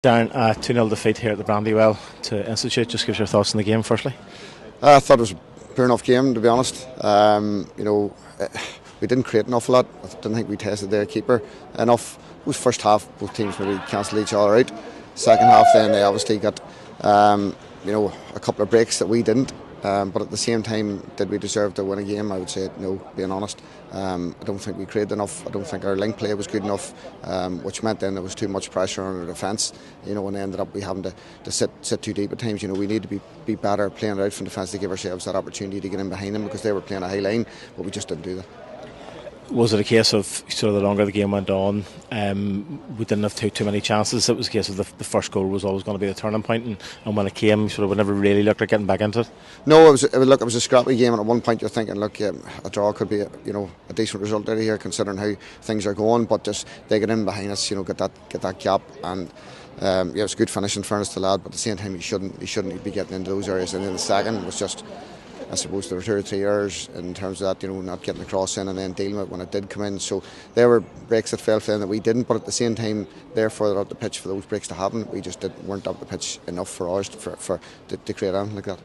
Darren, 2-0 defeat here at the Brandywell to Institute. Just give us your thoughts on the game firstly. I thought it was a poor enough game, to be honest. We didn't create an awful lot. I didn't think we tested their keeper enough. It was first half, both teams maybe cancelled each other out. Second half, then they obviously got a couple of breaks that we didn't. But at the same time, did we deserve to win a game? I would say no, being honest. I don't think we created enough. I don't think our link play was good enough, which meant then there was too much pressure on our defence, and ended up we having to sit too deep at times. We need to be better playing it out from defence to give ourselves that opportunity to get in behind them, because they were playing a high line, but we just didn't do that. Was it a case of sort of the longer the game went on, we didn't have too many chances? It was a case of the first goal was always going to be the turning point, and when it came, sort of we never really looked like getting back into it. No, it was a scrappy game, and at one point you're thinking, look, a draw could be a decent result out of here, considering how things are going. But just they get in behind us, get that gap, and it was good finish in fairness to the lad. But at the same time, he shouldn't be getting into those areas. And then the second was just, I suppose there were 2 or 3 errors in terms of that, not getting the cross in and then dealing with it when it did come in. So there were breaks that fell for them that we didn't, but at the same time, they're further up the pitch for those breaks to happen. We just weren't up the pitch enough for ours to create anything like that.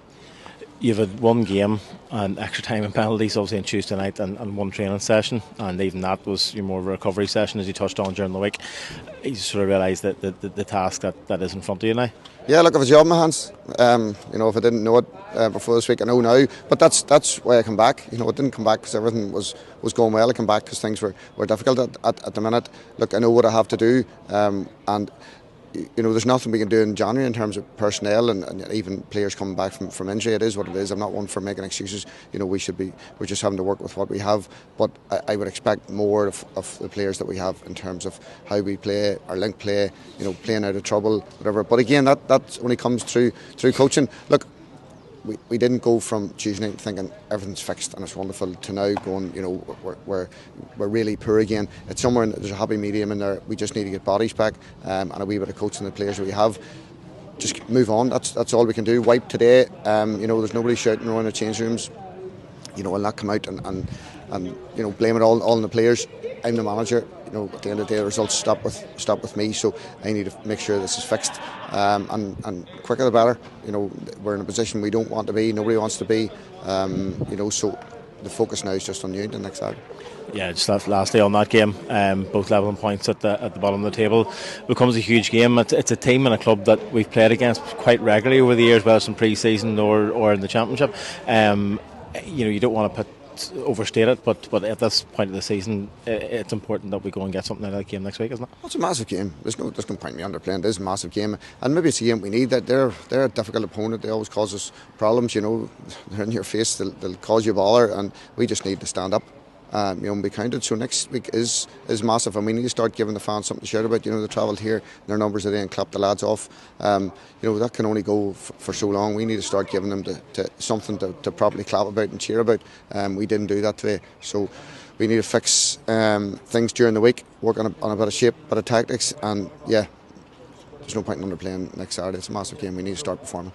You've had one game and extra time and penalties, obviously on Tuesday night, and one training session, and even that was more of a recovery session, as you touched on during the week. You sort of realise that the task that is in front of you now. Yeah, look, I have a job in my hands. If I didn't know it before this week, I know now. But that's why I come back. I didn't come back because everything was going well. I come back because things were difficult at the minute. Look, I know what I have to do, and there's nothing we can do in January in terms of personnel and even players coming back from injury. It is what it is. I'm not one for making excuses. We're just having to work with what we have. But I would expect more of the players that we have in terms of how we play, our link play, playing out of trouble, whatever. But again, that only comes through coaching. Look, we didn't go from Tuesday night thinking everything's fixed and it's wonderful to now going, we're really poor again. It's somewhere, there's a happy medium in there. We just need to get bodies back, and a wee bit of coaching the players that we have. Just move on. That's all we can do. Wipe today. There's nobody shouting around the change rooms. I'll not come out and blame it all on the players. I'm the manager. At the end of the day, the results stop with me. So I need to make sure this is fixed, and quicker the better. We're in a position we don't want to be. Nobody wants to be. So the focus now is just on you the next Saturday. Yeah, just lastly on that game, both leveling points at the bottom of the table becomes a huge game. It's a team and a club that we've played against quite regularly over the years, whether it's in pre-season or in the championship. You don't want to overstate it, but at this point of the season, it's important that we go and get something out of that game next week, isn't it? Well, it's a massive game. There's no point me underplaying. It is a massive game, and maybe it's a game we need. That they're a difficult opponent. They always cause us problems. They're in your face. They'll cause you bother, and we just need to stand up. And be counted. So next week is massive, and we need to start giving the fans something to shout about. They travelled here, their numbers are there, and clap the lads off. That can only go for so long. We need to start giving them something to properly clap about and cheer about. We didn't do that today, so we need to fix things during the week, work on a bit of shape, bit of tactics, and yeah, there's no point in underplaying next Saturday. It's a massive game. We need to start performing.